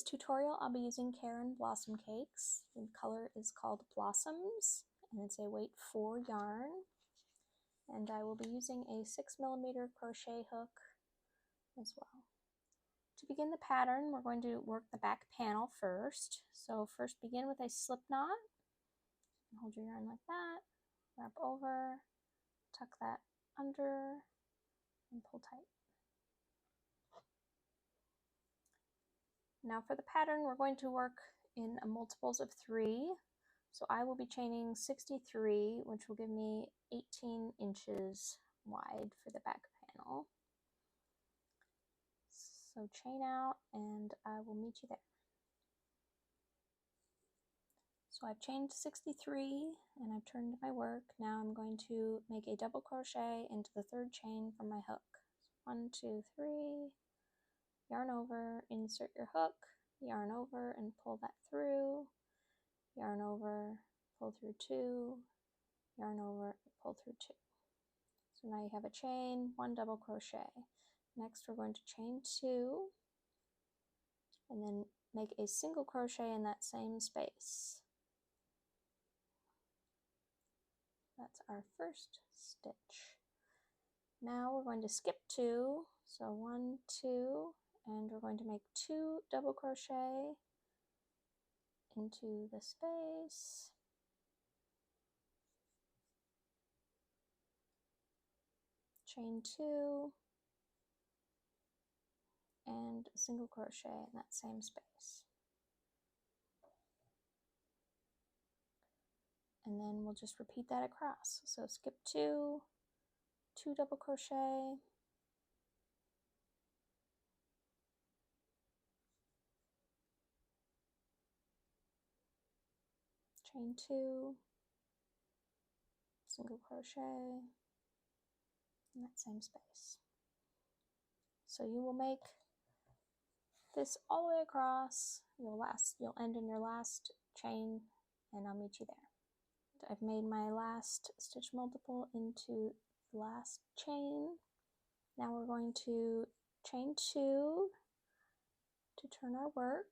this tutorial, I'll be using Caron Blossom Cakes. The color is called Blossoms, and it's a weight 4 yarn. And I will be using a 6mm crochet hook as well. To begin the pattern, we're going to work the back panel first. So first begin with a slip knot. Hold your yarn like that, wrap over, tuck that under, and pull tight. Now for the pattern, we're going to work in multiples of 3. So I will be chaining 63, which will give me 18 inches wide for the back panel. So chain out and I will meet you there. So I've chained 63 and I've turned my work. Now I'm going to make a double crochet into the 3rd chain from my hook. So 1, 2, 3, yarn over, insert your hook, yarn over and pull that through, yarn over, pull through 2, yarn over, pull through 2. So now you have a chain, 1 double crochet. Next we're going to chain 2 and then make a single crochet in that same space. That's our first stitch. Now we're going to skip 2, so 1, 2, and we're going to make 2 double crochet into the space. Chain 2 and a single crochet in that same space. And then we'll just repeat that across. So skip 2, 2 double crochet, chain 2, single crochet in that same space. So you will make this all the way across. You'll end in your last chain and I'll meet you there. I've made my last stitch multiple into the last chain. Now we're going to chain 2 to turn our work.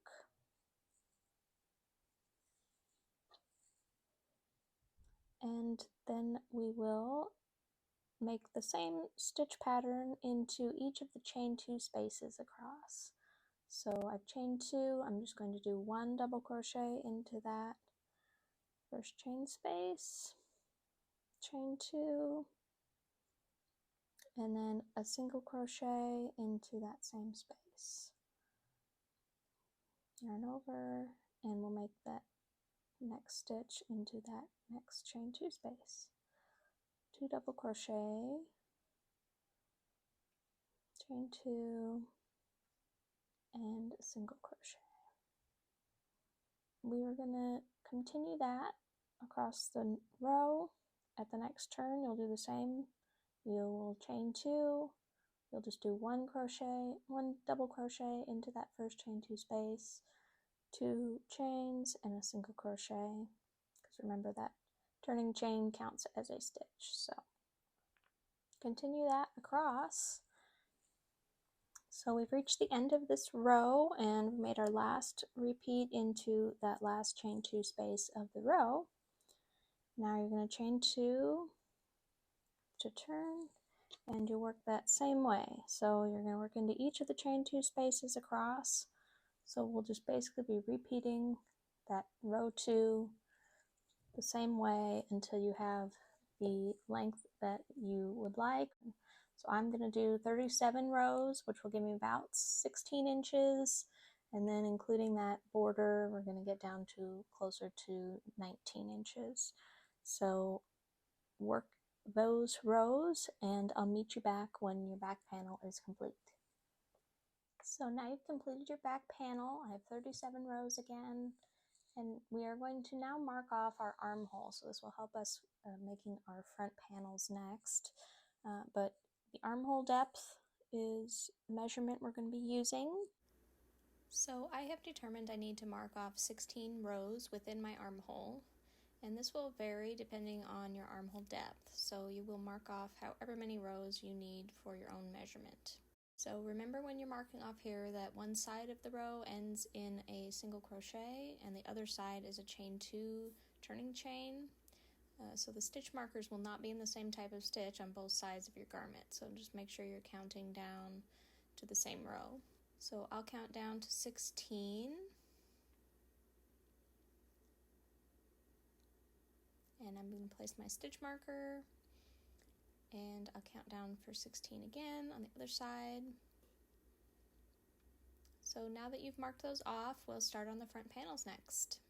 And then we will make the same stitch pattern into each of the chain 2 spaces across. So I've chained 2, I'm just going to do 1 double crochet into that first chain space, chain 2, and then a single crochet into that same space. Yarn over, and we'll make that next stitch into that next chain 2 space. 2 double crochet, chain 2, and a single crochet. We are going to continue that across the row. At the next turn you'll do the same. You will chain 2, you'll just do 1 crochet, 1 double crochet into that first chain 2 space, 2 chains and a single crochet, because remember that turning chain counts as a stitch. So continue that across. So we've reached the end of this row and we made our last repeat into that last chain 2 space of the row. Now you're going to chain 2 to turn and you work that same way. So you're going to work into each of the chain 2 spaces across. So we'll just basically be repeating that row 2 the same way until you have the length that you would like. So I'm going to do 37 rows, which will give me about 16 inches. And then including that border, we're going to get down to closer to 19 inches. So work those rows and I'll meet you back when your back panel is complete. So now you've completed your back panel. I have 37 rows again. And we are going to now mark off our armhole. So this will help us making our front panels next. But the armhole depth is the measurement we're going to be using. So I have determined I need to mark off 16 rows within my armhole. And this will vary depending on your armhole depth. So you will mark off however many rows you need for your own measurement. So remember when you're marking off here that one side of the row ends in a single crochet and the other side is a chain 2 turning chain. So the stitch markers will not be in the same type of stitch on both sides of your garment, so just make sure you're counting down to the same row. So I'll count down to 16, and I'm going to place my stitch marker, and I'll count down for 16 again on the other side. So now that you've marked those off, we'll start on the front panels next.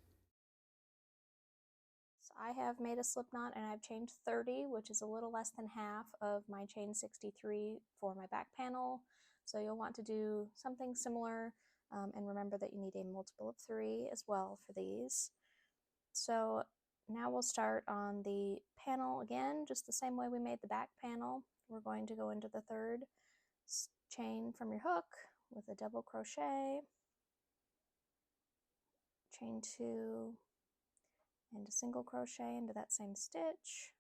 So I have made a slip knot and I've chained 30, which is a little less than half of my chain 63 for my back panel. So you'll want to do something similar, and remember that you need a multiple of 3 as well for these. So now we'll start on the panel again, just the same way we made the back panel. We're going to go into the 3rd chain from your hook with a double crochet, chain 2, and a single crochet into that same stitch.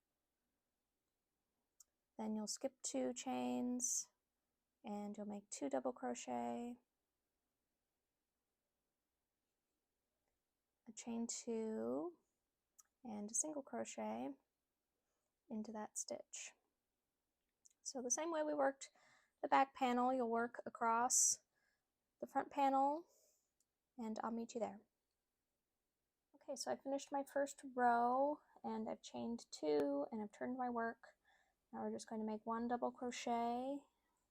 Then you'll skip 2 chains and you'll make 2 double crochet, a chain 2, and a single crochet into that stitch. So the same way we worked the back panel, you'll work across the front panel, and I'll meet you there. Okay, so I finished my first row and I've chained 2 and I've turned my work. Now we're just going to make 1 double crochet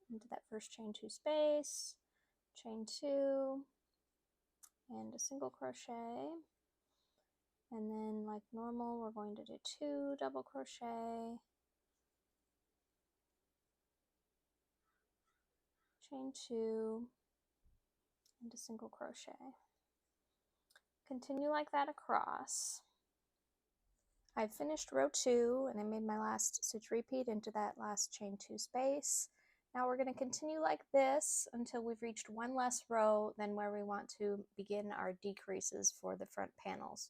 into that first chain 2 space, chain 2, and a single crochet. And then like normal, we're going to do 2 double crochet, chain 2, and a single crochet. Continue like that across. I've finished row 2 and I made my last stitch repeat into that last chain 2 space. Now we're going to continue like this until we've reached one less row than where we want to begin our decreases for the front panels.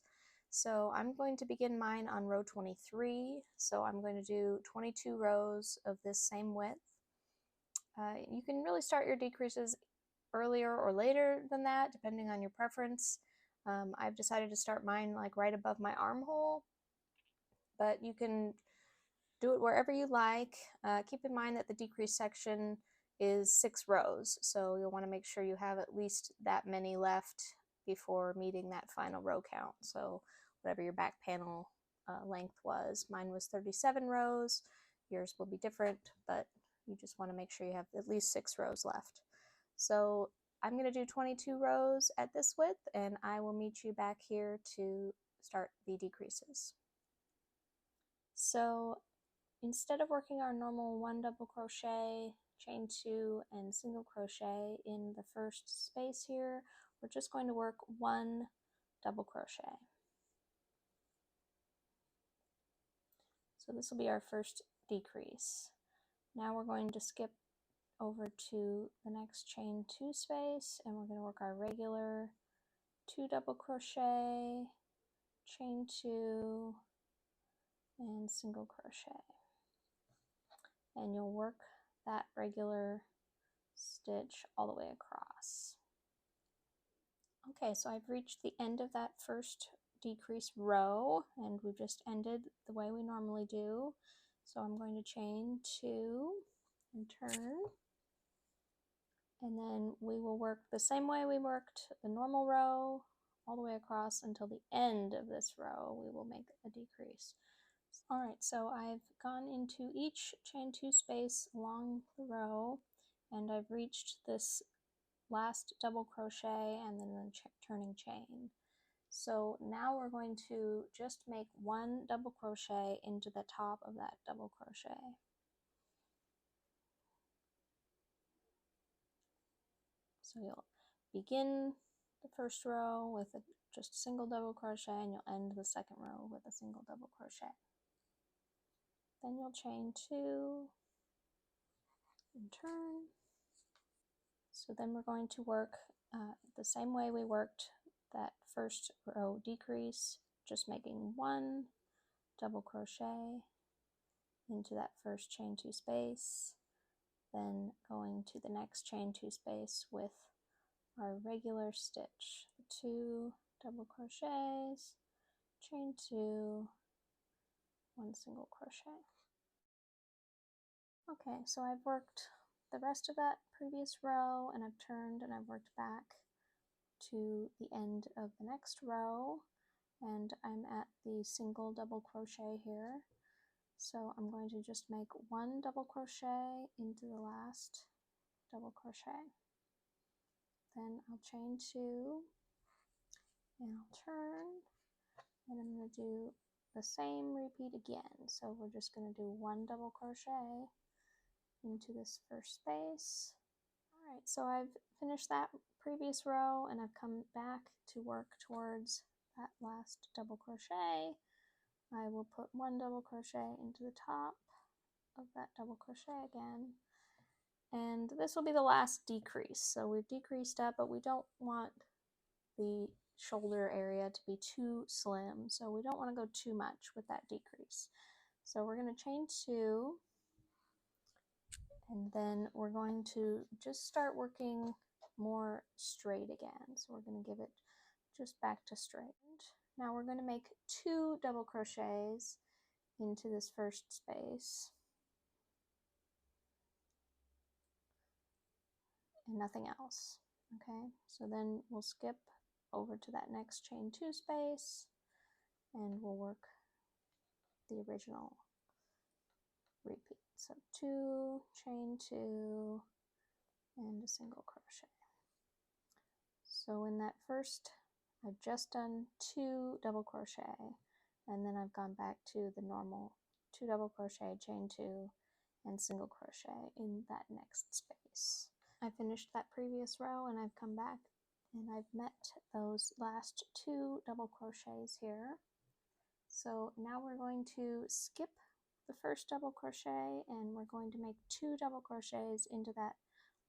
So I'm going to begin mine on row 23. So I'm going to do 22 rows of this same width. You can really start your decreases earlier or later than that, depending on your preference. I've decided to start mine like right above my armhole, but you can do it wherever you like. Keep in mind that the decrease section is 6 rows, so you'll want to make sure you have at least that many left before meeting that final row count. So whatever your back panel length was, mine was 37 rows. Yours will be different, but you just want to make sure you have at least 6 rows left. So I'm going to do 22 rows at this width, and I will meet you back here to start the decreases. So instead of working our normal 1 double crochet, chain 2, and single crochet in the first space here, we're just going to work 1 double crochet. So this will be our first decrease. Now we're going to skip over to the next chain 2 space, and we're going to work our regular 2 double crochet, chain 2, and single crochet. And you'll work that regular stitch all the way across. Okay, so I've reached the end of that first decrease row, and we've just ended the way we normally do. So I'm going to chain 2 and turn, and then we will work the same way we worked the normal row all the way across until the end of this row. We will make a decrease. All right, so I've gone into each chain 2 space along the row, and I've reached this last double crochet and then the turning chain. So now we're going to just make 1 double crochet into the top of that double crochet. So you'll begin the first row with just a single double crochet, and you'll end the second row with a single double crochet. Then you'll chain 2 and turn. So then we're going to work the same way we worked that first row decrease, just making 1 double crochet into that first chain 2 space, then going to the next chain 2 space with our regular stitch. 2 double crochets, chain 2, 1 single crochet. Okay, so I've worked the rest of that previous row and I've turned and I've worked back to the end of the next row, and I'm at the single double crochet here. So I'm going to just make 1 double crochet into the last double crochet. Then I'll chain 2 and I'll turn, and I'm going to do the same repeat again. So we're just going to do 1 double crochet into this first space. Alright, so I've finished that previous row and I've come back to work towards that last double crochet. I will put 1 double crochet into the top of that double crochet again, and this will be the last decrease. So we've decreased up, but we don't want the shoulder area to be too slim, so we don't want to go too much with that decrease. So we're going to chain 2, and then we're going to just start working more straight again. So we're going to give it just back to straight. Now we're going to make 2 double crochets into this first space and nothing else. Okay, so then we'll skip over to that next chain 2 space and we'll work the original repeat. So 2, chain 2, and a single crochet. So in that first, I've just done 2 double crochet, and then I've gone back to the normal 2 double crochet, chain 2, and single crochet in that next space. I finished that previous row and I've come back and I've met those last 2 double crochets here. So now we're going to skip the first double crochet and we're going to make 2 double crochets into that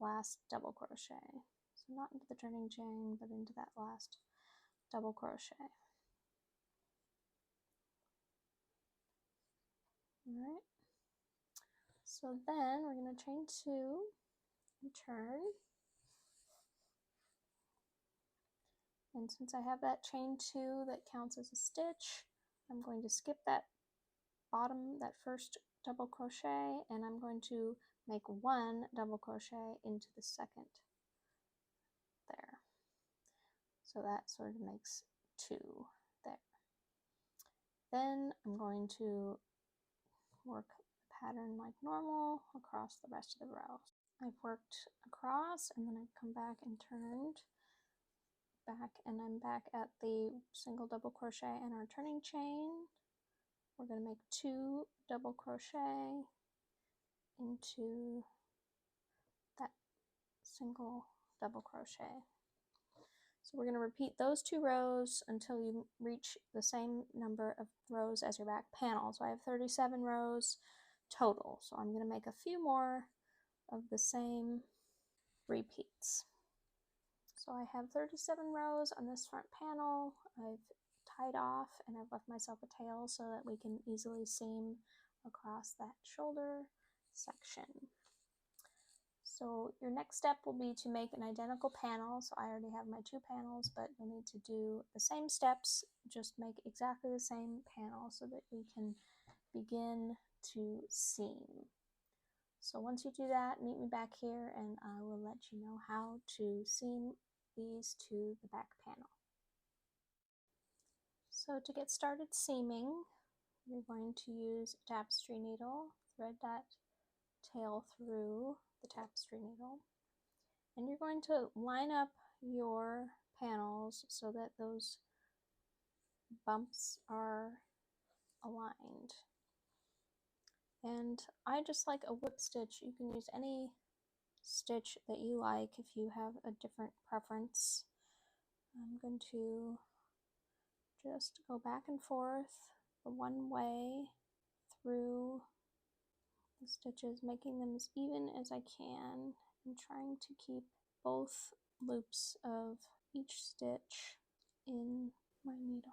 last double crochet. So not into the turning chain, but into that last double crochet. Alright, so then we're going to chain 2 and turn. And since I have that chain 2 that counts as a stitch, I'm going to skip that bottom, that first double crochet, and I'm going to make 1 double crochet into the second there. So that sort of makes 2 there. Then I'm going to work the pattern like normal across the rest of the row. I've worked across and then I've come back and turned back, and I'm back at the single double crochet and our turning chain. We're going to make 2 double crochet into that single double crochet. So we're going to repeat those 2 rows until you reach the same number of rows as your back panel. So I have 37 rows total. So I'm going to make a few more of the same repeats. So I have 37 rows on this front panel. I've tied off and I've left myself a tail so that we can easily seam across that shoulder section. So your next step will be to make an identical panel. So I already have my 2 panels, but you'll need to do the same steps, just make exactly the same panel so that we can begin to seam. So once you do that, meet me back here and I will let you know how to seam these to the back panel. So to get started seaming, you're going to use a tapestry needle, thread that tail through the tapestry needle, and you're going to line up your panels so that those bumps are aligned. And I just like a whip stitch. You can use any stitch that you like if you have a different preference. I'm going to just go back and forth the one way through the stitches, making them as even as I can and trying to keep both loops of each stitch in my needle.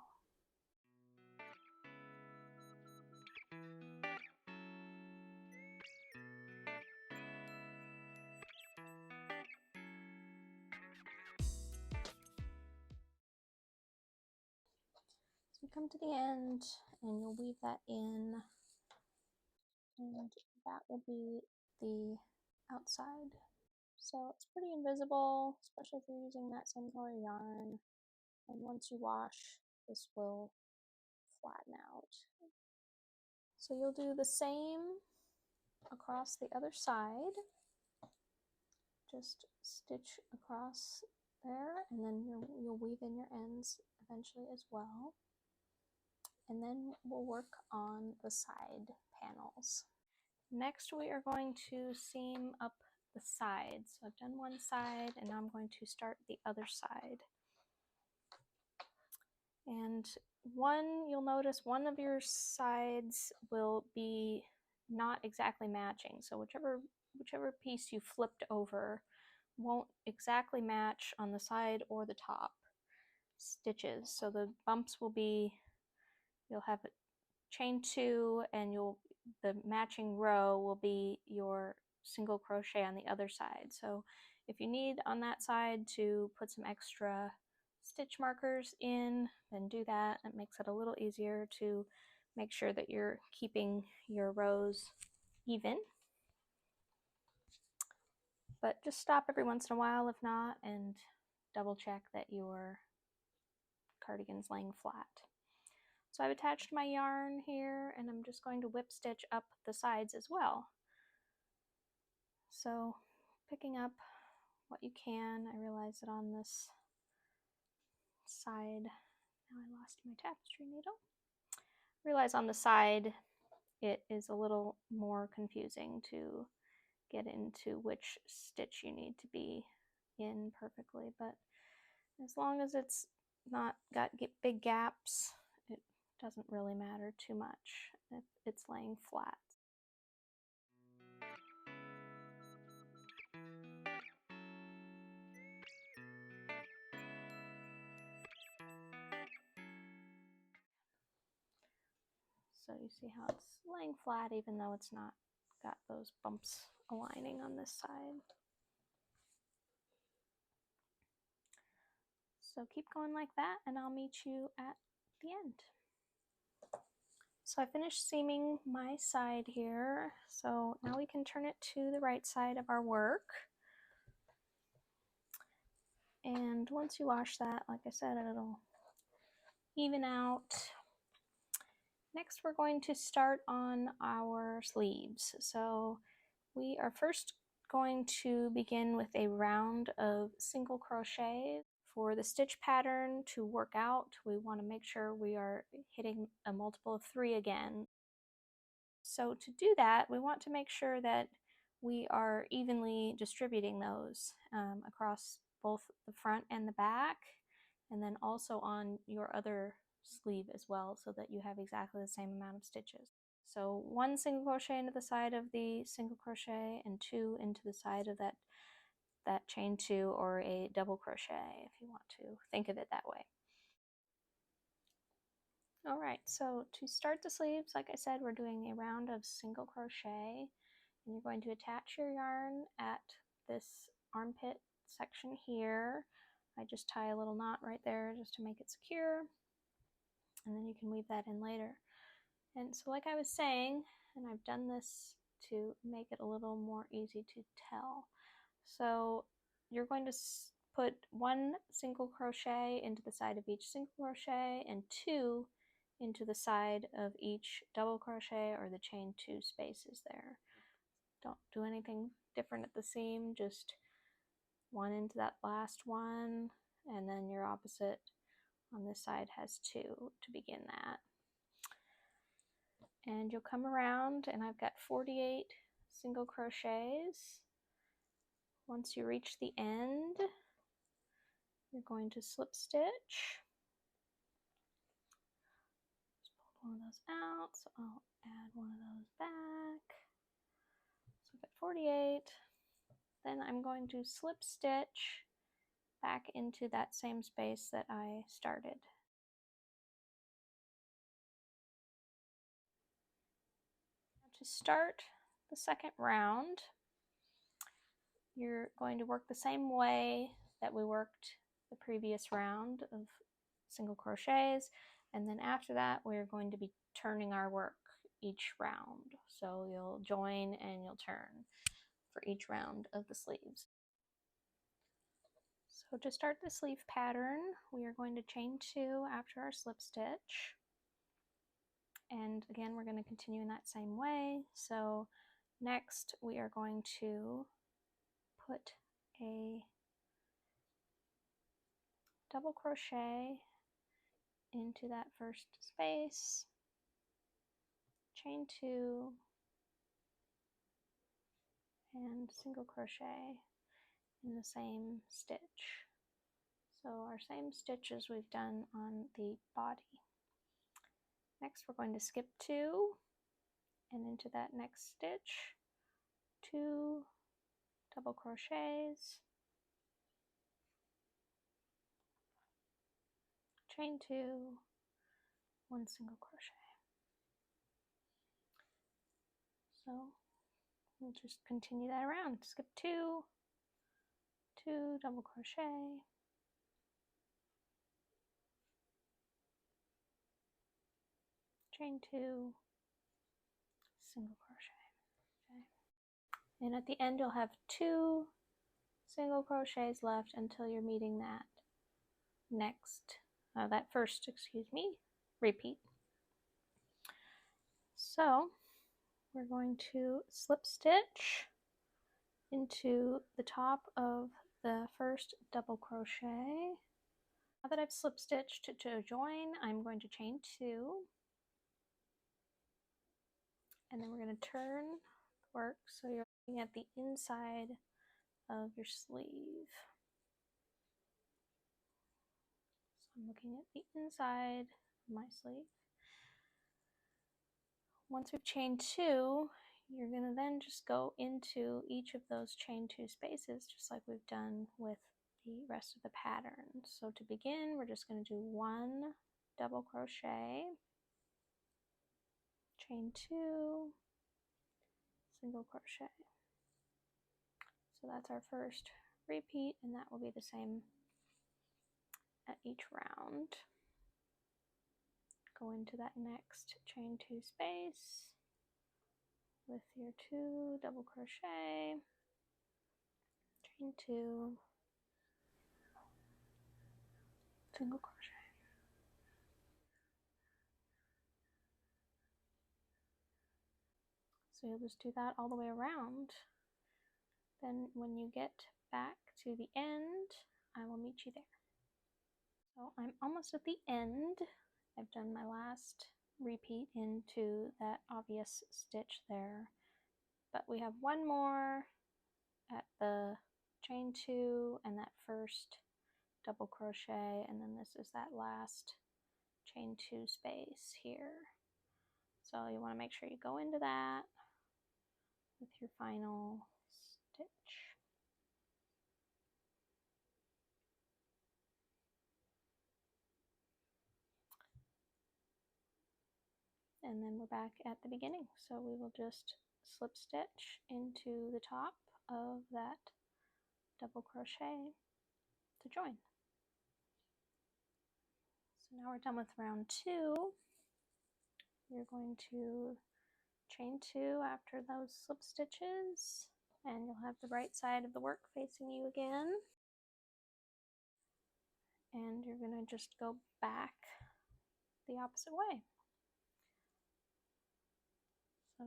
come to the end and you'll weave that in, and that will be the outside. So it's pretty invisible, especially if you're using that same color yarn. And once you wash, this will flatten out. So you'll do the same across the other side. Just stitch across there, and then you'll weave in your ends eventually as well. And then we'll work on the side panels. Next, we are going to seam up the sides. So I've done one side, and now I'm going to start the other side. And you'll notice one of your sides will be not exactly matching. So whichever piece you flipped over won't exactly match on the side or the top stitches. So the bumps will be, you'll have chain 2, and the matching row will be your single crochet on the other side. So if you need on that side to put some extra stitch markers in, then do that. It makes it a little easier to make sure that you're keeping your rows even. But just stop every once in a while if not, and double check that your cardigan's laying flat. So I've attached my yarn here, and I'm just going to whip stitch up the sides as well. So picking up what you can. I realize that on this side, now I lost my tapestry needle. I realize on the side it is a little more confusing to get into which stitch you need to be in perfectly, but as long as it's not got big gaps, it doesn't really matter too much if it's laying flat. So you see how it's laying flat even though it's not got those bumps aligning on this side. So keep going like that, and I'll meet you at the end. So I finished seaming my side here, so now we can turn it to the right side of our work. And once you wash that, like I said, it'll even out. Next, we're going to start on our sleeves. So we are first going to begin with a round of single crochet. For the stitch pattern to work out, we want to make sure we are hitting a multiple of 3 again. So to do that, we want to make sure that we are evenly distributing those across both the front and the back, and then also on your other sleeve as well, so that you have exactly the same amount of stitches. So 1 single crochet into the side of the single crochet, and 2 into the side of that chain 2, or a double crochet if you want to think of it that way. All right, so to start the sleeves, like I said, we're doing a round of single crochet, and you're going to attach your yarn at this armpit section here. I just tie a little knot right there just to make it secure, and then you can weave that in later. And so like I was saying, and I've done this to make it a little more easy to tell. So you're going to put 1 single crochet into the side of each single crochet, and 2 into the side of each double crochet or the chain 2 spaces there. Don't do anything different at the seam, just 1 into that last one, and then your opposite on this side has 2 to begin that. And you'll come around, and I've got 48 single crochets. Once you reach the end, you're going to slip stitch. Just pull one of those out, so I'll add one of those back. So I've got 48. Then I'm going to slip stitch back into that same space that I started. To start the second round, you're going to work the same way that we worked the previous round of single crochets, And then after that, we're going to be turning our work each round. So you'll join and you'll turn for each round of the sleeves. So to start the sleeve pattern, we are going to chain 2 after our slip stitch. And again, we're going to continue in that same way. So next we are going to put a double crochet into that first space, chain 2, and single crochet in the same stitch. So our same stitches we've done on the body. Next we're going to skip 2 and into that next stitch 2 double crochets, chain 2, 1 single crochet. So we'll just continue that around. Skip 2, 2 double crochet, chain 2, single crochet. Okay. And at the end you'll have 2 single crochets left until you're meeting that first repeat. So we're going to slip stitch into the top of the first double crochet. Now that I've slip stitched to join, I'm going to chain 2, and then we're going to turn the work so you're looking at the inside of your sleeve. So I'm looking at the inside of my sleeve. Once we've chained 2, you're going to then just go into each of those chain 2 spaces, just like we've done with the rest of the pattern. So to begin, we're just going to do 1 double crochet, chain 2, single crochet. So that's our first repeat, and that will be the same at each round. Go into that next chain 2 space with your 2 double crochet, chain 2, single crochet. So you'll just do that all the way around. Then when you get back to the end, I will meet you there. So I'm almost at the end. I've done my last repeat into that obvious stitch there, but we have one more at the chain 2 and that first double crochet, and then this is that last chain 2 space here. So you want to make sure you go into that with your final stitch. And then we're back at the beginning. So we will just slip stitch into the top of that double crochet to join. So now we're done with round 2. You're going to chain 2 after those slip stitches, and you'll have the right side of the work facing you again. And you're going to just go back the opposite way. So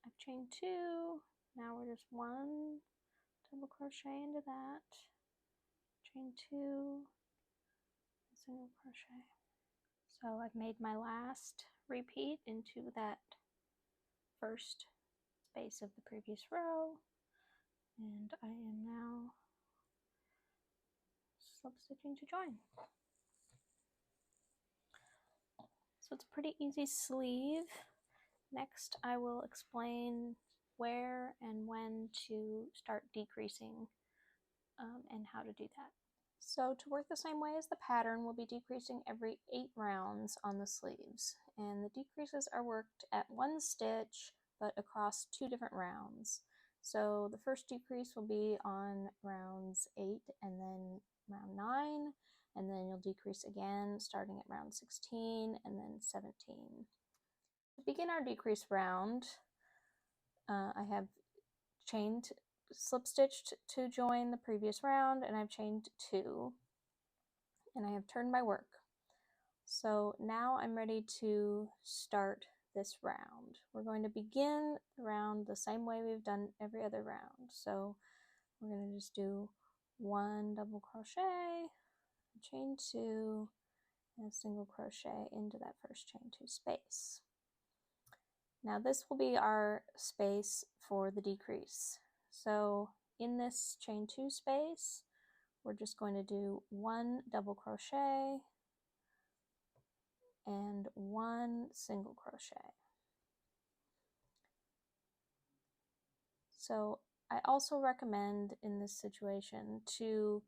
I've chained 2, now we're just 1 double crochet into that, chain 2, single crochet. So I've made my last repeat into that first space of the previous row, and I am now slip stitching to join. So it's a pretty easy sleeve. Next I will explain where and when to start decreasing and how to do that. So to work the same way as the pattern, we'll be decreasing every 8 rounds on the sleeves, and the decreases are worked at 1 stitch but across 2 different rounds. So the first decrease will be on rounds 8 and then round 9, and then you'll decrease again starting at round 16 and then 17. To begin our decrease round, I have slip stitched to join the previous round, and I've chained 2, and I have turned my work. So now I'm ready to start this round. We're going to begin the round the same way we've done every other round. So we're going to just do 1 double crochet, chain 2, and a single crochet into that first chain 2 space. Now this will be our space for the decrease. So in this chain 2 space, we're just going to do 1 double crochet and 1 single crochet. So I also recommend in this situation to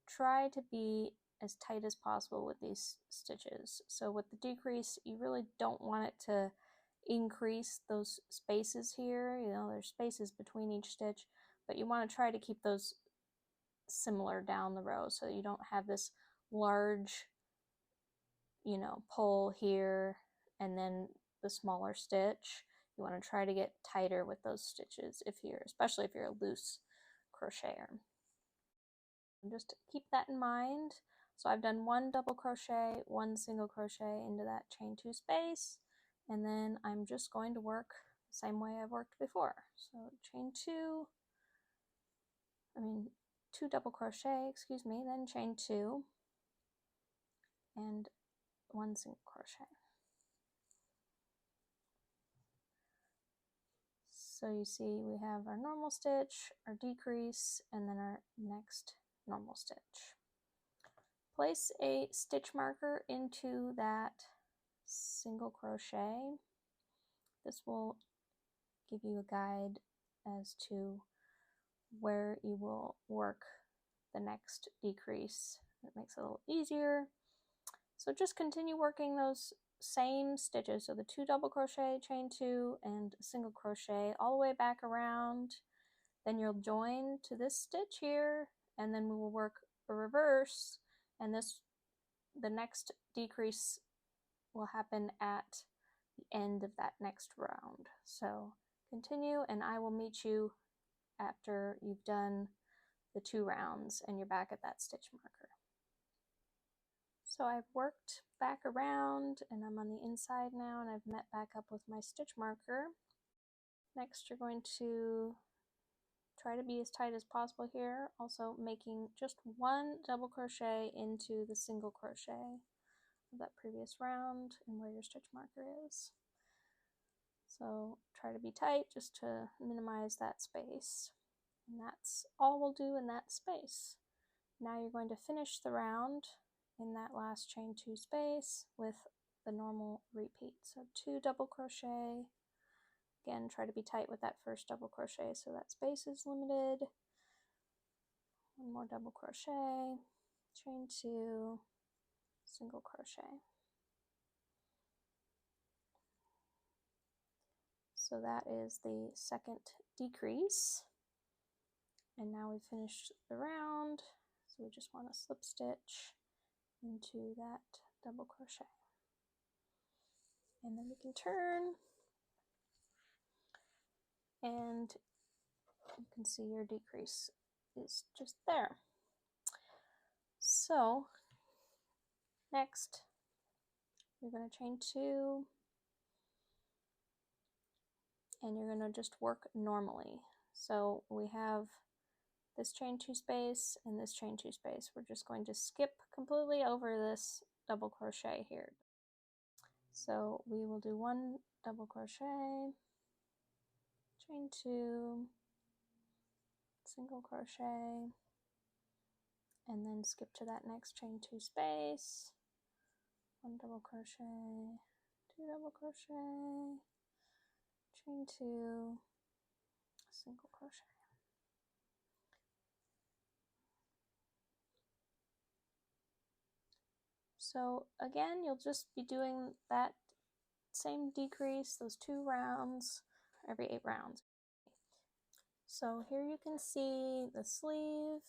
try to be as tight as possible with these stitches. So with the decrease, you really don't want it to increase those spaces here. You know, there's spaces between each stitch, but you want to try to keep those similar down the row so you don't have this large, you know, pull here and then the smaller stitch. You want to try to get tighter with those stitches especially if you're a loose crocheter. And just keep that in mind. So I've done 1 double crochet, 1 single crochet into that chain 2 space, and then I'm just going to work the same way I've worked before. So chain 2 double crochet, excuse me, then chain 2 and 1 single crochet. So you see we have our normal stitch, our decrease, and then our next normal stitch. Place a stitch marker into that single crochet. This will give you a guide as to where you will work the next decrease. It makes it a little easier. So just continue working those same stitches, so the 2 double crochet, chain 2, and a single crochet all the way back around. Then you'll join to this stitch here, and then we will work a reverse, and the next decrease will happen at the end of that next round. So continue, and I will meet you after you've done the 2 rounds and you're back at that stitch marker. So I've worked back around and I'm on the inside now, and I've met back up with my stitch marker. Next, you're going to try to be as tight as possible here, also making just 1 double crochet into the single crochet of that previous round and where your stitch marker is. So try to be tight just to minimize that space. And that's all we'll do in that space. Now you're going to finish the round in that last chain 2 space with the normal repeat. So 2 double crochet. Again, try to be tight with that first double crochet so that space is limited. 1 more double crochet, chain 2, single crochet. So that is the second decrease. And now we've finished the round, so we just want to slip stitch into that double crochet. And then we can turn, and you can see your decrease is just there. So next, you're going to chain 2, and you're going to just work normally. So we have this chain 2 space and this chain 2 space. We're just going to skip completely over this double crochet here. So we will do 1 double crochet, chain 2, single crochet, and then skip to that next chain 2 space, 1 double crochet, 2 double crochet, chain 2, single crochet. So again, you'll just be doing that same decrease, those 2 rounds, every 8 rounds. So here you can see the sleeve.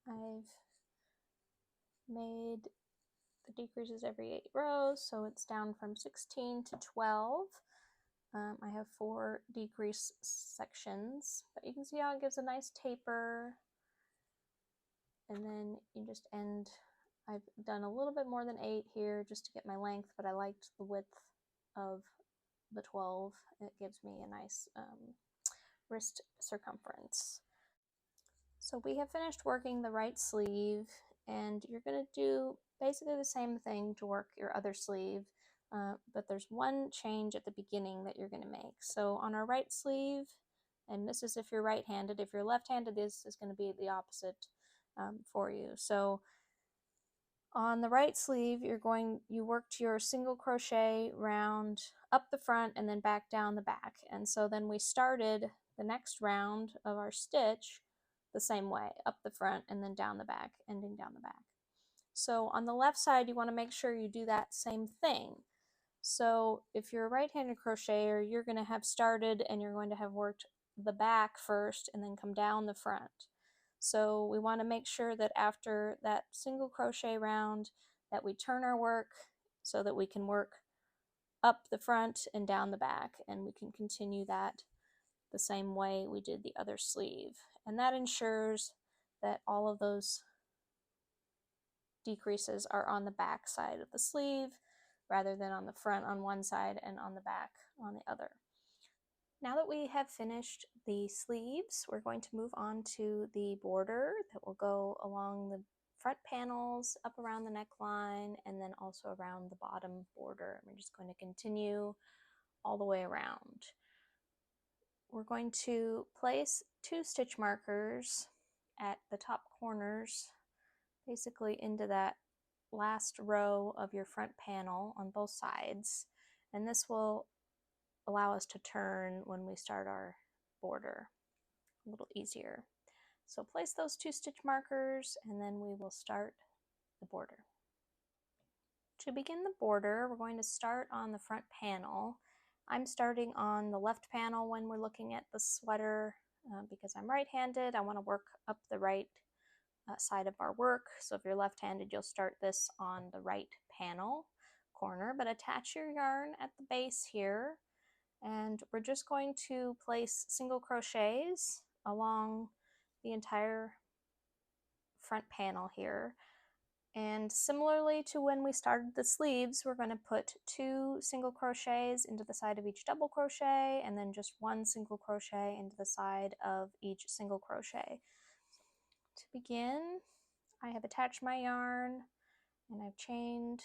I've made the decreases every 8 rows, so it's down from 16 to 12. I have 4 decrease sections, but you can see how it gives a nice taper, and then you just end. I've done a little bit more than 8 here just to get my length, but I liked the width of the 12. It gives me a nice wrist circumference. So we have finished working the right sleeve, and you're going to do basically the same thing to work your other sleeve, but there's one change at the beginning that you're going to make. So on our right sleeve, and this is if you're right-handed, if you're left-handed, this is going to be the opposite for you. So on the right sleeve, you worked your single crochet round up the front and then back down the back. And so then we started the next round of our stitch the same way, up the front and then down the back, ending down the back. So on the left side, you want to make sure you do that same thing. So if you're a right-handed crocheter, you're going to have started and you're going to have worked the back first and then come down the front. So we want to make sure that after that single crochet round that we turn our work so that we can work up the front and down the back, and we can continue that the same way we did the other sleeve. And that ensures that all of those decreases are on the back side of the sleeve rather than on the front on one side and on the back on the other. Now that we have finished the sleeves, we're going to move on to the border that will go along the front panels, up around the neckline, and then also around the bottom border. We're just going to continue all the way around. We're going to place 2 stitch markers at the top corners, basically into that last row of your front panel on both sides, and this will allow us to turn when we start our border a little easier. So place those 2 stitch markers and then we will start the border. To begin the border, we're going to start on the front panel. I'm starting on the left panel when we're looking at the sweater because I'm right-handed. I want to work up the right side of our work. So if you're left-handed, you'll start this on the right panel corner, but attach your yarn at the base here. And we're just going to place single crochets along the entire front panel here. And similarly to when we started the sleeves, we're going to put 2 single crochets into the side of each double crochet and then just 1 single crochet into the side of each single crochet. To begin, I have attached my yarn and I've chained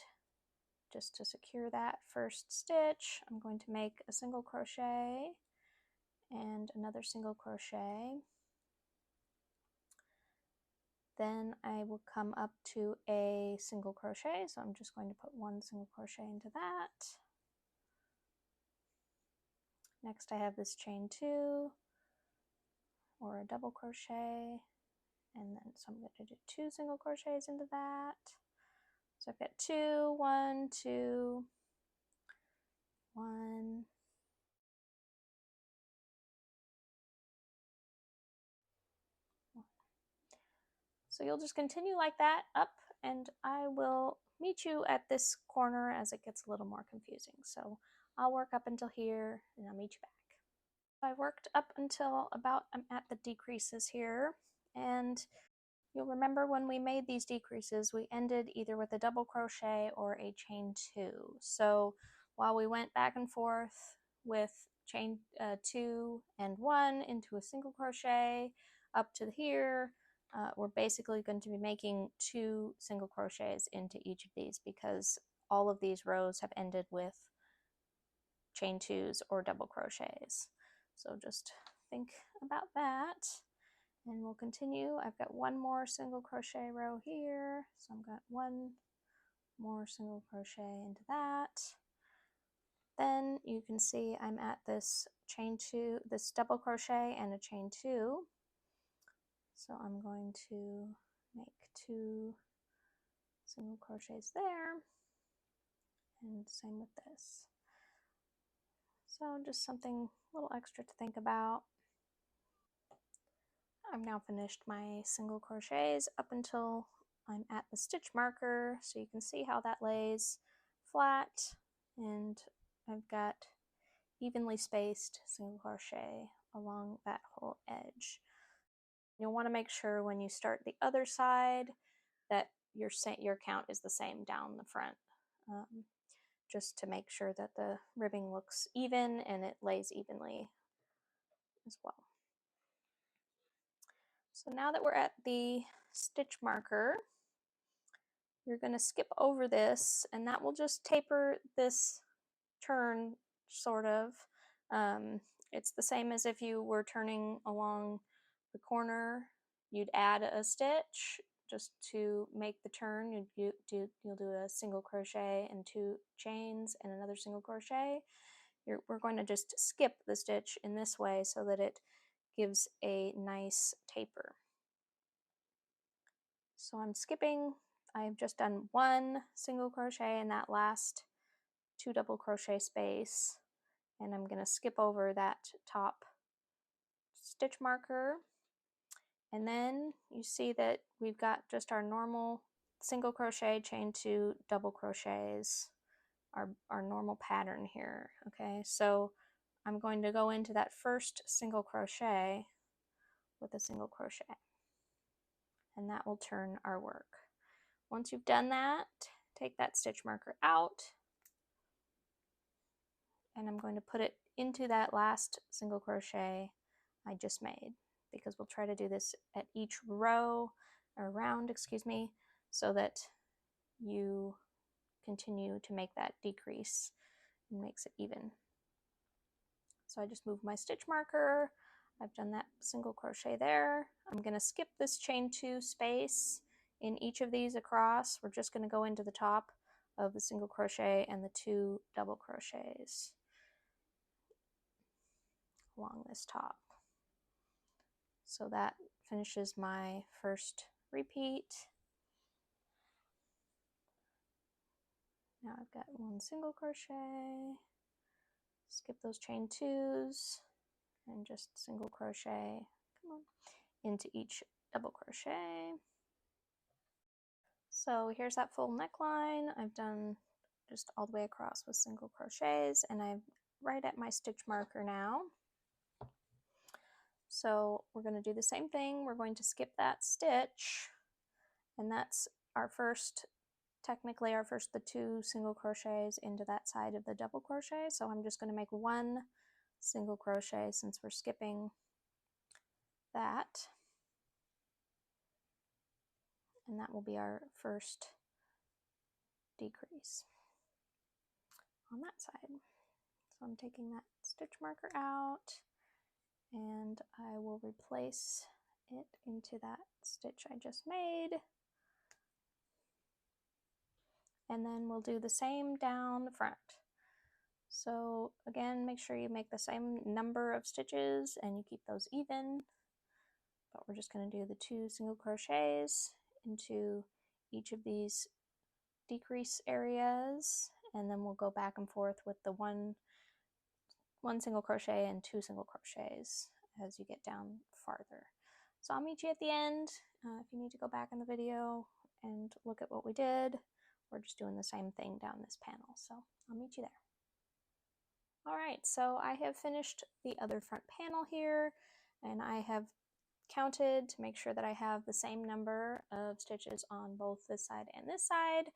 just to secure that first stitch. I'm going to make a single crochet and another single crochet. Then I will come up to a single crochet, so I'm just going to put 1 single crochet into that. Next I have this chain 2 or a double crochet, and then so I'm going to do 2 single crochets into that. So I've got 2, 1, 2, 1, so you'll just continue like that up, and I will meet you at this corner as it gets a little more confusing. So I'll work up until here and I'll meet you back. I worked up until about I'm at the decreases here, and you'll remember when we made these decreases we ended either with a double crochet or a chain 2. So while we went back and forth with chain 2 and 1 into a single crochet up to here, we're basically going to be making 2 single crochets into each of these because all of these rows have ended with chain 2s or double crochets. So just think about that, and we'll continue. I've got 1 more single crochet row here, so I've got 1 more single crochet into that. Then you can see I'm at this chain 2, this double crochet and a chain 2. So I'm going to make 2 single crochets there, and same with this. So just something a little extra to think about. I've now finished my single crochets up until I'm at the stitch marker, so you can see how that lays flat, and I've got evenly spaced single crochet along that whole edge. You'll want to make sure when you start the other side that your count is the same down the front, just to make sure that the ribbing looks even and it lays evenly as well. So now that we're at the stitch marker, you're going to skip over this, and that will just taper this turn, sort of. It's the same as if you were turning along the corner. You'd add a stitch just to make the turn. You'll do a single crochet and 2 chains and another single crochet. We're going to just skip the stitch in this way so that it gives a nice taper. So I'm skipping. I've just done 1 single crochet in that last 2 double crochet space, and I'm going to skip over that top stitch marker, and then you see that we've got just our normal single crochet, chain 2 double crochets, our normal pattern here. Okay, so I'm going to go into that first single crochet with a single crochet, and that will turn our work. Once you've done that, take that stitch marker out, and I'm going to put it into that last single crochet I just made, because we'll try to do this at each row, or round, excuse me, so that you continue to make that decrease and makes it even. So I just moved my stitch marker. I've done that single crochet there. I'm going to skip this chain 2 space in each of these across. We're just going to go into the top of the single crochet and the 2 double crochets along this top. So that finishes my first repeat. Now I've got 1 single crochet, skip those chain 2s, and just single crochet, come on, into each double crochet. So here's that full neckline. I've done just all the way across with single crochets, and I'm right at my stitch marker now. So we're going to do the same thing. We're going to skip that stitch, and that's our first, technically our first, the 2 single crochets into that side of the double crochet. So I'm just going to make 1 single crochet since we're skipping that, and that will be our first decrease on that side. So I'm taking that stitch marker out, and I will replace it into that stitch I just made, and then we'll do the same down the front. So again, make sure you make the same number of stitches and you keep those even, but we're just going to do the 2 single crochets into each of these decrease areas, and then we'll go back and forth with the one single crochet and 2 single crochets as you get down farther. So I'll meet you at the end. If you need to go back in the video and look at what we did, we're just doing the same thing down this panel, so I'll meet you there. Alright, so I have finished the other front panel here, and I have counted to make sure that I have the same number of stitches on both this side and this side.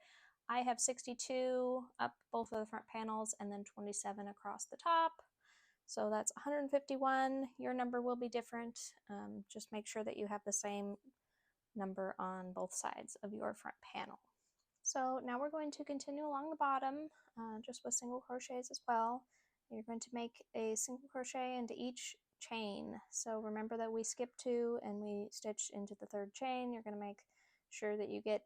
I have 62 up both of the front panels and then 27 across the top. So that's 151. Your number will be different. Just make sure that you have the same number on both sides of your front panel. So now we're going to continue along the bottom, just with single crochets as well. You're going to make a single crochet into each chain. So remember that we skipped 2 and we stitched into the 3rd chain. You're going to make sure that you get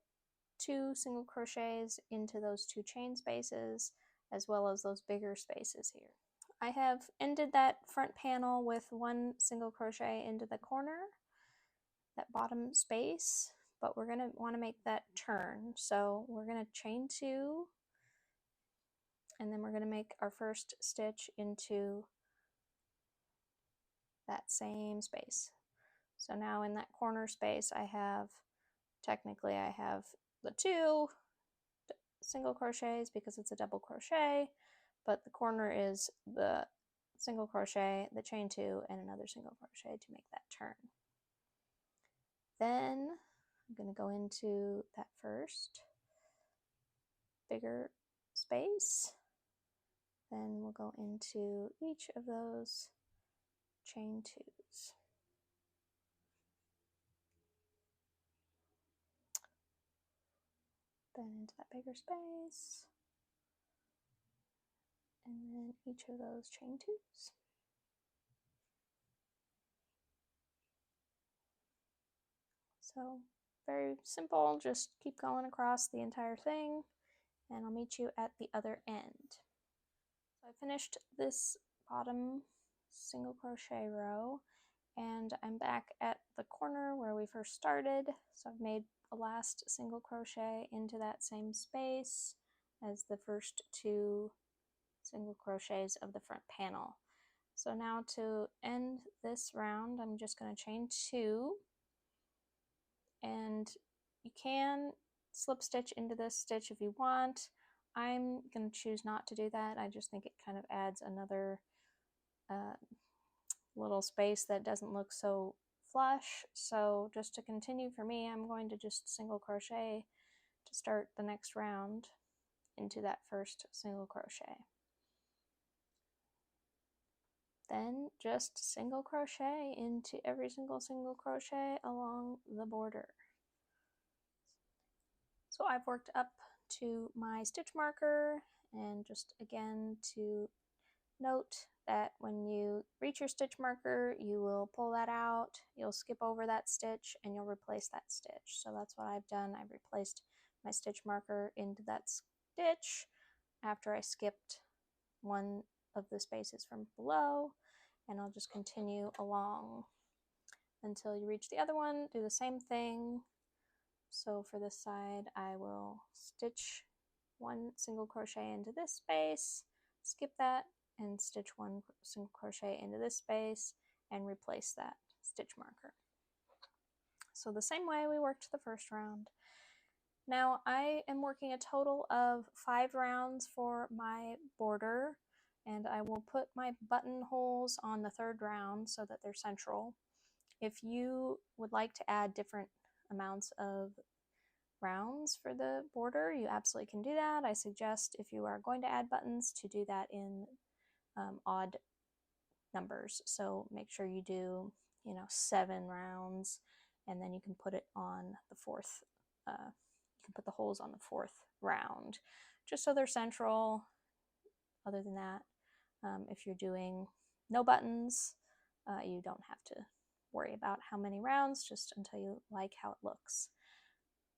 2 single crochets into those 2 chain spaces, as well as those bigger spaces here. I have ended that front panel with 1 single crochet into the corner, that bottom space, but we're going to want to make that turn. So we're going to chain 2, and then we're going to make our first stitch into that same space. So now in that corner space I have technically I have the 2 single crochets because it's a double crochet, but the corner is the single crochet, the chain 2, and another single crochet to make that turn. Then I'm going to go into that first bigger space. Then we'll go into each of those chain 2s. Then into that bigger space, and then each of those chain 2s. So very simple, just keep going across the entire thing, and I'll meet you at the other end. So I finished this bottom single crochet row, and I'm back at the corner where we first started. So I've made a last single crochet into that same space as the first 2 single crochets of the front panel. So now to end this round, I'm just going to chain 2, and you can slip stitch into this stitch if you want. I'm going to choose not to do that. I just think it kind of adds another little space that doesn't look so flush. So just to continue for me, I'm going to just single crochet to start the next round into that first single crochet. Then just single crochet into every single crochet along the border. So I've worked up to my stitch marker, and just again to note that when you reach your stitch marker, you will pull that out, you'll skip over that stitch, and you'll replace that stitch. So that's what I've done. I've replaced my stitch marker into that stitch after I skipped one of the spaces from below, and I'll just continue along until you reach the other one. Do the same thing. So for this side, I will stitch 1 single crochet into this space, skip that, and stitch 1 single crochet into this space and replace that stitch marker. So the same way we worked the first round. Now I am working a total of 5 rounds for my border, and I will put my buttonholes on the 3rd round so that they're central. If you would like to add different amounts of rounds for the border, you absolutely can do that. I suggest, if you are going to add buttons, to do that in odd numbers. So make sure you do, 7 rounds, and then you can put it on the 4th, you can put the holes on the 4th round, just so they're central. Other than that, if you're doing no buttons, you don't have to worry about how many rounds, just until you like how it looks.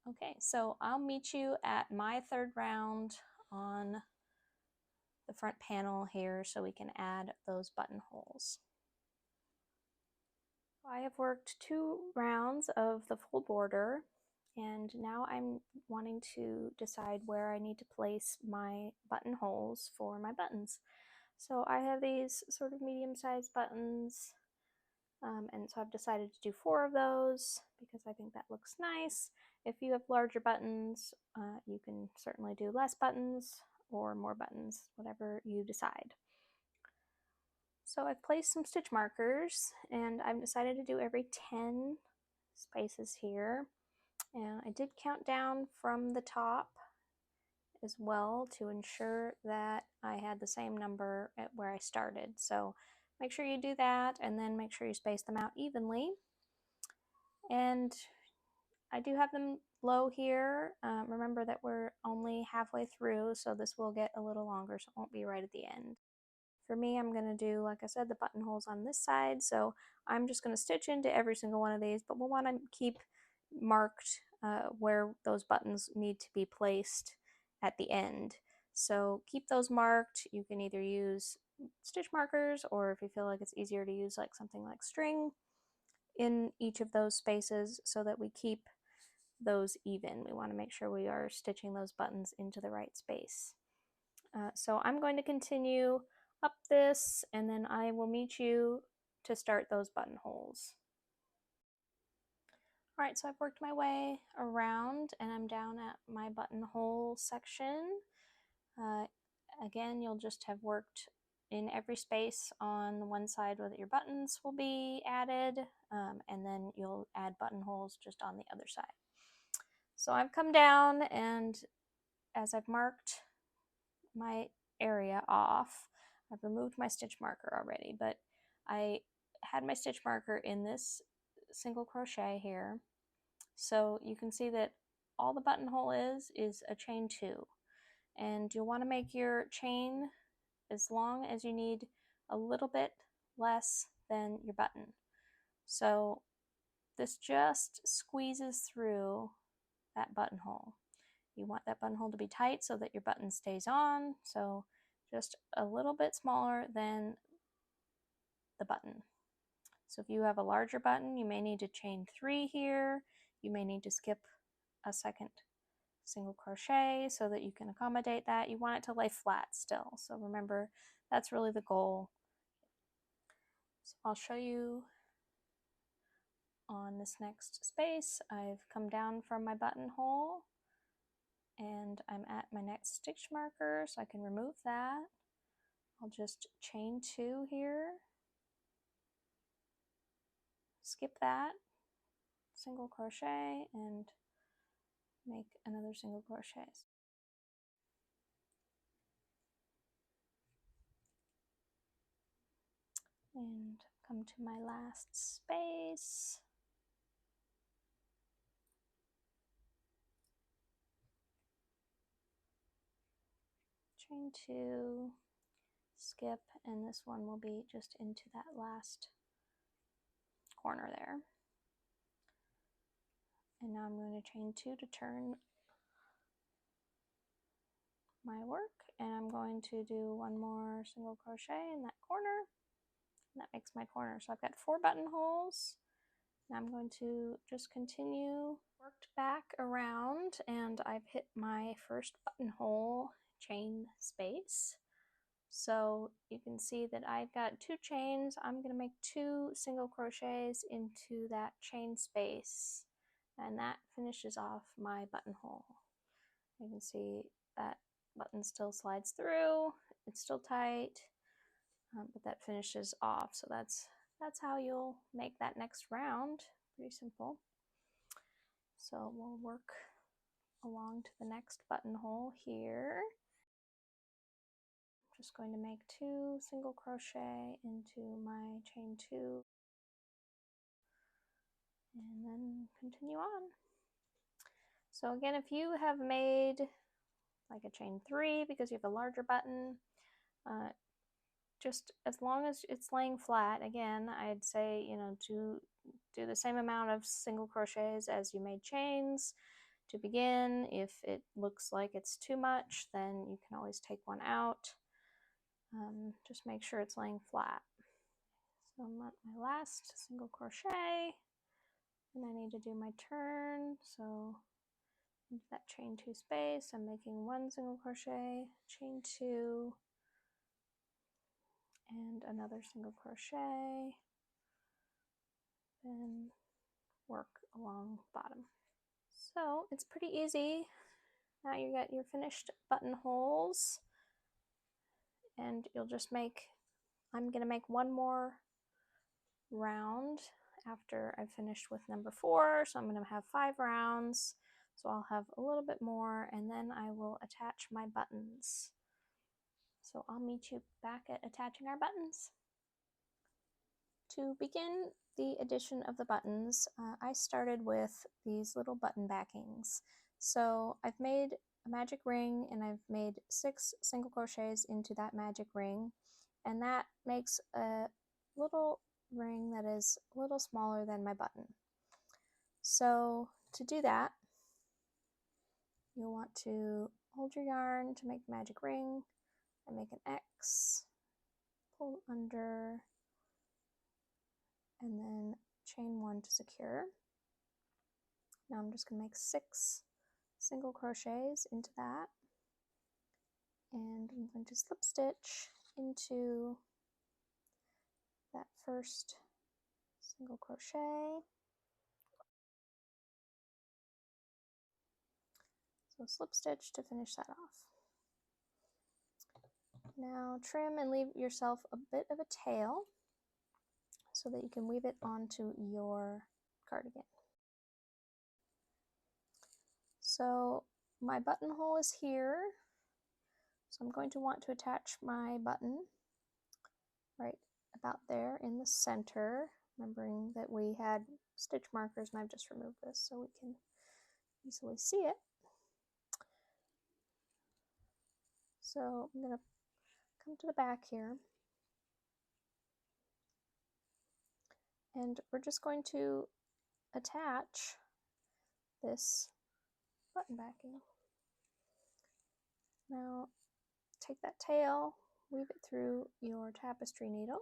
Okay, so I'll meet you at my 3rd round on the front panel here so we can add those buttonholes. I have worked 2 rounds of the full border, and now I'm wanting to decide where I need to place my buttonholes for my buttons. So I have these sort of medium-sized buttons, and so I've decided to do 4 of those because I think that looks nice. If you have larger buttons, you can certainly do less buttons or more buttons, whatever you decide. So I've placed some stitch markers, and I've decided to do every 10 spaces here. And I did count down from the top as well to ensure that I had the same number at where I started. So make sure you do that, and then make sure you space them out evenly. And I do have them low here. Remember that we're only halfway through, so this will get a little longer, so it won't be right at the end. For me, I'm going to do, like I said, the buttonholes on this side, so I'm just going to stitch into every single one of these, but we'll want to keep marked where those buttons need to be placed at the end. So keep those marked. You can either use stitch markers, or if you feel like it's easier to use like something like string in each of those spaces, so that we keep those even. We want to make sure we are stitching those buttons into the right space. So I'm going to continue up this, and then I will meet you to start those buttonholes. Alright, so I've worked my way around and I'm down at my buttonhole section. Again, you'll just have worked in every space on the one side where your buttons will be added, and then you'll add buttonholes just on the other side. So I've come down, and as I've marked my area off, I've removed my stitch marker already, but I had my stitch marker in this single crochet here. So you can see that all the buttonhole is a chain 2, and you'll want to make your chain as long as you need a little bit less than your button. So this just squeezes through that buttonhole. You want that buttonhole to be tight so that your button stays on, so just a little bit smaller than the button. So if you have a larger button, you may need to chain 3 here. You may need to skip a second single crochet so that you can accommodate that. You want it to lay flat still, so remember that's really the goal. So I'll show you on this next space. I've come down from my buttonhole and I'm at my next stitch marker, so I can remove that. I'll just chain 2 here, skip that single crochet and make another single crochet. And come to my last space. Chain 2, skip, and this one will be just into that last corner there. And now I'm going to chain 2 to turn my work, and I'm going to do one more single crochet in that corner, and that makes my corner. So I've got 4 buttonholes. Now I'm going to just continue worked back around, and I've hit my first buttonhole chain space. So you can see that I've got 2 chains. I'm going to make 2 single crochets into that chain space, and that finishes off my buttonhole. You can see that button still slides through, it's still tight, but that finishes off. So that's how you'll make that next round. Pretty simple. So we'll work along to the next buttonhole here. I'm just going to make 2 single crochet into my chain 2 and then continue on. So again, if you have made like a chain 3 because you have a larger button, just as long as it's laying flat, again, I'd say, you know, to do the same amount of single crochets as you made chains to begin. If it looks like it's too much, then you can always take one out. Just make sure it's laying flat. So I'm at my last single crochet, and I need to do my turn. So into that chain 2 space, I'm making 1 single crochet, chain 2, and another single crochet, then work along bottom. So it's pretty easy. Now you got your finished buttonholes, and you'll just make, I'm going to make 1 more round after I've finished with number 4, so I'm going to have 5 rounds, so I'll have a little bit more, and then I will attach my buttons. So I'll meet you back at attaching our buttons. To begin the addition of the buttons, I started with these little button backings. So I've made a magic ring, and I've made 6 single crochets into that magic ring, and that makes a little ring that is a little smaller than my button. So to do that, you'll want to hold your yarn to make the magic ring and make an X, pull under, and then chain 1 to secure. Now I'm just going to make 6 single crochets into that, and I'm going to slip stitch into that first single crochet, So slip stitch to finish that off. Now trim and leave yourself a bit of a tail so that you can weave it onto your cardigan. So my buttonhole is here, so I'm going to want to attach my button right about there in the center, remembering that we had stitch markers and I've just removed this so we can easily see it. So I'm going to come to the back here, and we're just going to attach this button backing. Now take that tail, weave it through your tapestry needle.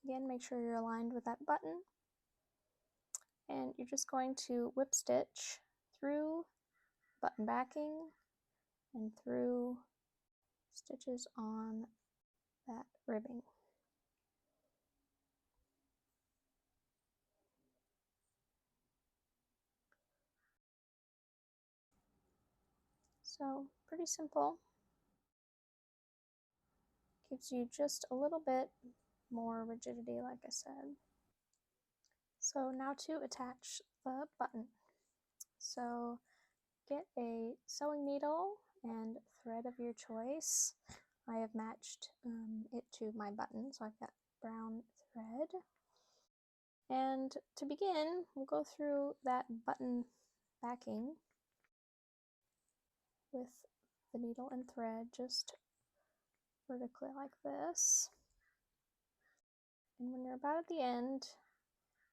Again, make sure you're aligned with that button. And you're just going to whip stitch through button backing and through stitches on that ribbing. So pretty simple. Gives you just a little bit more rigidity, like I said. So now to attach the button. So get a sewing needle and thread of your choice. I have matched it to my button, so I've got brown thread. And to begin, we'll go through that button backing with the needle and thread just vertically like this. And when you're about at the end,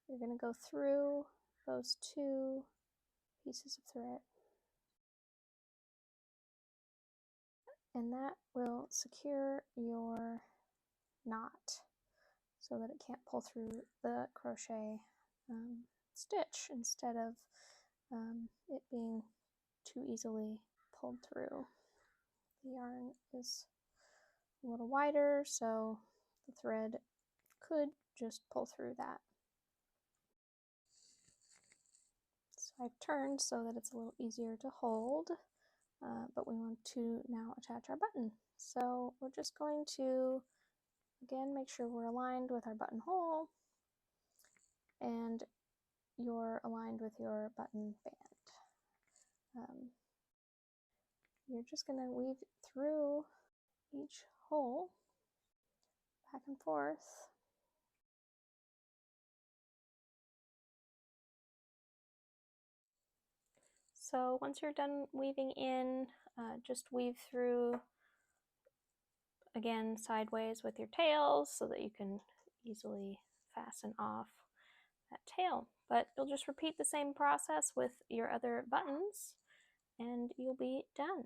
you're going to go through those two pieces of thread. And that will secure your knot so that it can't pull through the crochet stitch instead of it being too easily pulled through. The yarn is a little wider, so the thread could just pull through that. So I've turned so that it's a little easier to hold, but we want to now attach our button. So we're just going to, again, make sure we're aligned with our buttonhole and you're aligned with your button band. You're just going to weave through each hole back and forth. So once you're done weaving in, just weave through again sideways with your tails so that you can easily fasten off that tail. But you'll just repeat the same process with your other buttons and you'll be done.